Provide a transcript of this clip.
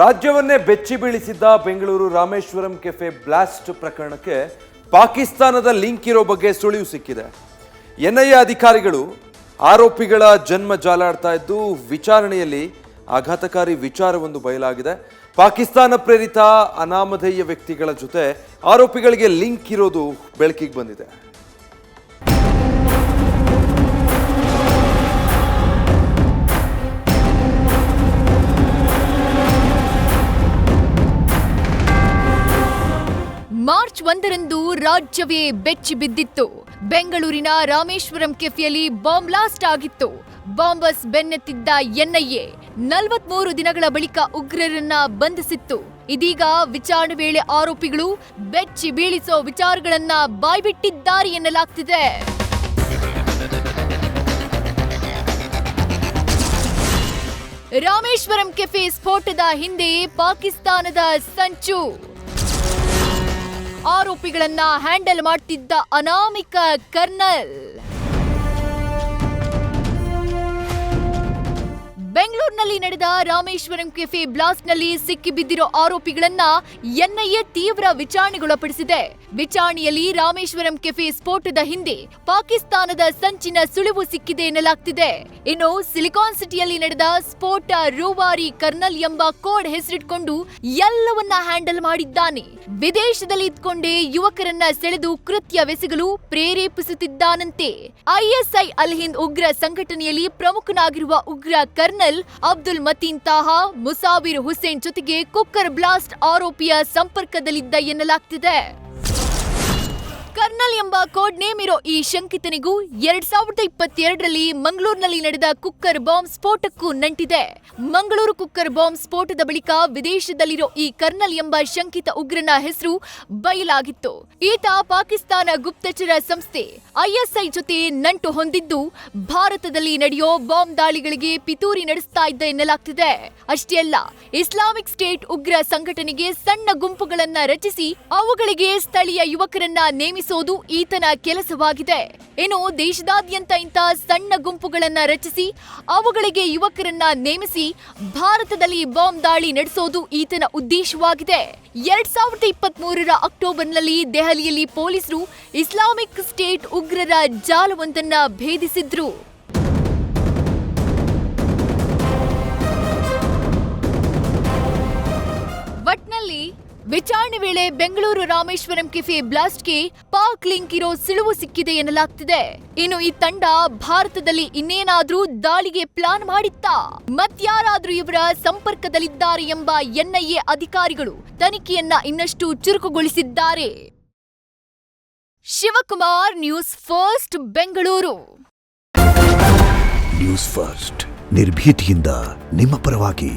ರಾಜ್ಯವನ್ನೇ ಬೆಚ್ಚಿ ಬೀಳಿಸಿದ್ದ Bengaluru Rameswaram cafe blast ಪ್ರಕರಣಕ್ಕೆ ಪಾಕಿಸ್ತಾನದ ಲಿಂಕ್ ಇರೋ ಬಗ್ಗೆ ಸುಳಿವು ಸಿಕ್ಕಿದೆ. ಎನ್ಐಎ ಅಧಿಕಾರಿಗಳು ಆರೋಪಿಗಳ ಜನ್ಮ ಜಾಲಾಡ್ತಾ ಇದ್ದು ವಿಚಾರಣೆಯಲ್ಲಿ ಆಘಾತಕಾರಿ ವಿಚಾರವೊಂದು ಬಯಲಾಗಿದೆ. ಪಾಕಿಸ್ತಾನ ಪ್ರೇರಿತ ಅನಾಮಧೇಯ ವ್ಯಕ್ತಿಗಳ ಜೊತೆ ಆರೋಪಿಗಳಿಗೆ ಲಿಂಕ್ ಇರೋದು ಬೆಳಕಿಗೆ ಬಂದಿದೆ. ಮಾರ್ಚ್ 1ರಂದು ರಾಜ್ಯವೇ ಬೆಚ್ಚಿ ಬಿದ್ದಿತ್ತು. ಬೆಂಗಳೂರಿನ ರಾಮೇಶ್ವರಂ ಕೆಫೆಯಲ್ಲಿ ಬಾಂಬ್ ಬ್ಲಾಸ್ಟ್ ಆಗಿತ್ತು. ಬಾಂಬರ್ಸ್ ಬೆನ್ನತ್ತಿದ್ದ ಎನ್ಐಎ 43 ದಿನಗಳ ಬಳಿಕ ಉಗ್ರರನ್ನ ಬಂಧಿಸಿತ್ತು. ಇದೀಗ ವಿಚಾರಣೆ ವೇಳೆ ಆರೋಪಿಗಳು ಬೆಚ್ಚಿ ಬೀಳಿಸೋ ವಿಚಾರಗಳನ್ನ ಬಾಯ್ಬಿಟ್ಟಿದ್ದಾರೆ ಎನ್ನಲಾಗ್ತಿದೆ. ರಾಮೇಶ್ವರಂ ಕೆಫೆ ಸ್ಫೋಟದ ಹಿಂದೆ ಪಾಕಿಸ್ತಾನದ ಸಂಚು. ಆರೋಪಿಗಳನ್ನ ಹ್ಯಾಂಡಲ್ ಮಾಡ್ತಿದ್ದ ಅನಾಮಿಕ ಕರ್ನಲ್. ಬೆಂಗಳೂರಿನಲ್ಲಿ ನಡೆದ ರಾಮೇಶ್ವರಂ ಕೆಫೆ ಬ್ಲಾಸ್ಟ್ನಲ್ಲಿ ಸಿಕ್ಕಿಬಿದ್ದಿರೋ ಆರೋಪಿಗಳನ್ನ ಎನ್ಐಎ ತೀವ್ರ ವಿಚಾರಣೆಗೊಳಪಡಿಸಿದೆ. ವಿಚಾರಣೆಯಲ್ಲಿ ರಾಮೇಶ್ವರಂ ಕೆಫೆ ಸ್ಫೋಟದ ಹಿಂದೆ ಪಾಕಿಸ್ತಾನದ ಸಂಚಿನ ಸುಳಿವು ಸಿಕ್ಕಿದೆ ಎನ್ನಲಾಗ್ತಿದೆ. ಇನ್ನು ಸಿಲಿಕಾನ್ ಸಿಟಿಯಲ್ಲಿ ನಡೆದ ಸ್ಫೋಟ ರೂವಾರಿ ಕರ್ನಲ್ ಎಂಬ ಕೋಡ್ ಹೆಸರಿಟ್ಕೊಂಡು ಎಲ್ಲವನ್ನ ಹ್ಯಾಂಡಲ್ ಮಾಡಿದ್ದಾನೆ. ವಿದೇಶದಲ್ಲಿ ಇದ್ಕೊಂಡೇ ಯುವಕರನ್ನ ಸೆಳೆದು ಕೃತ್ಯವೆಸಗಲು ಪ್ರೇರೇಪಿಸುತ್ತಿದ್ದಾನಂತೆ. ಐಎಸ್ಐ ಅಲ್ ಹಿಂದ್ ಉಗ್ರ ಸಂಘಟನೆಯಲ್ಲಿ ಪ್ರಮುಖನಾಗಿರುವ ಉಗ್ರ ಕರ್ನಲ್ ಅಬ್ದುಲ್ ಮತೀನ್ ತಾಹಾ, ಮುಸಾವಿರ್ ಹುಸೇನ್ ಜೊತೆಗೆ ಕುಕ್ಕರ್ ಬ್ಲಾಸ್ಟ್ ಆರೋಪಿಯ ಸಂಪರ್ಕದಲ್ಲಿದ್ದ ಎನ್ನಲಾಗ್ತಿದೆ. ಕರ್ನಲ್ ಎಂಬ ಕೋಡ್ ನೇಮ್ ಇರೋ ಈ ಶಂಕಿತನಿಗೂ 2022ರಲ್ಲಿ ಮಂಗಳೂರಿನಲ್ಲಿ ನಡೆದ ಕುಕ್ಕರ್ ಬಾಂಬ್ ಸ್ಫೋಟಕ್ಕೂ ನಂಟಿದೆ. ಮಂಗಳೂರು ಕುಕ್ಕರ್ ಬಾಂಬ್ ಸ್ಫೋಟದ ಬಳಿಕ ವಿದೇಶದಲ್ಲಿರೋ ಈ ಕರ್ನಲ್ ಎಂಬ ಶಂಕಿತ ಉಗ್ರನ ಹೆಸರು ಬಯಲಾಗಿತ್ತು. ಈತ ಪಾಕಿಸ್ತಾನ ಗುಪ್ತಚರ ಸಂಸ್ಥೆ ಐಎಸ್ಐ ಜೊತೆ ನಂಟು ಹೊಂದಿದ್ದು ಭಾರತದಲ್ಲಿ ನಡೆಯೋ ಬಾಂಬ್ ದಾಳಿಗಳಿಗೆ ಪಿತೂರಿ ನಡೆಸ್ತಾ ಇದ್ದ ಎನ್ನಲಾಗ್ತಿದೆ. ಅಷ್ಟೇ ಅಲ್ಲ, ಇಸ್ಲಾಮಿಕ್ ಸ್ಟೇಟ್ ಉಗ್ರ ಸಂಘಟನೆಗೆ ಸಣ್ಣ ಗುಂಪುಗಳನ್ನ ರಚಿಸಿ ಅವುಗಳಿಗೆ ಸ್ಥಳೀಯ ಯುವಕರನ್ನ ನೇಮಿಸೋದು ಈತನ ಕೆಲಸವಾಗಿದೆ. ಇನ್ನು ದೇಶದಾದ್ಯಂತ ಇಂಥ ಸಣ್ಣ ಗುಂಪುಗಳನ್ನ ರಚಿಸಿ ಅವುಗಳಿಗೆ ಯುವಕರನ್ನ ನೇಮಿಸಿ ಭಾರತದಲ್ಲಿ ಬಾಂಬ್ ದಾಳಿ ನಡೆಸೋದು ಈತನ ಉದ್ದೇಶವಾಗಿದೆ. 2023ರ ಅಕ್ಟೋಬರ್ನಲ್ಲಿ ದೆಹಲಿಯಲ್ಲಿ ಪೊಲೀಸರು ಇಸ್ಲಾಮಿಕ್ ಸ್ಟೇಟ್ ಉಗ್ರರ ಜಾಲವೊಂದನ್ನ ಭೇದಿಸಿದ್ರು. ಒಟ್ನಲ್ಲಿ ವಿಚಾರಣೆ ವೇಳೆ ಬೆಂಗಳೂರು ರಾಮೇಶ್ವರಂ ಕೆಫೆ ಬ್ಲಾಸ್ಟ್ಗೆ ಪಾಕ್ ಲಿಂಕ್ ಇರೋ ಸುಳಿವು ಸಿಕ್ಕಿದೆ ಎನ್ನಲಾಗ್ತಿದೆ. ಇನ್ನು ಈ ತಂಡ ಭಾರತದಲ್ಲಿ ಇನ್ನೇನಾದ್ರೂ ದಾಳಿಗೆ ಪ್ಲಾನ್ ಮಾಡಿತ್ತಾ, ಮತ್ಯಾರಾದ್ರೂ ಇವರ ಸಂಪರ್ಕದಲ್ಲಿದ್ದಾರೆ ಎಂಬ ಎನ್ಐಎ ಅಧಿಕಾರಿಗಳು ತನಿಖೆಯನ್ನ ಇನ್ನಷ್ಟು ಚುರುಕುಗೊಳಿಸಿದ್ದಾರೆ. Shivakumar, news first, Bengaluru. News first ನಿರ್ಭೀತಿಯಿಂದ ನಿಮ್ಮ ಪರವಾಗಿ.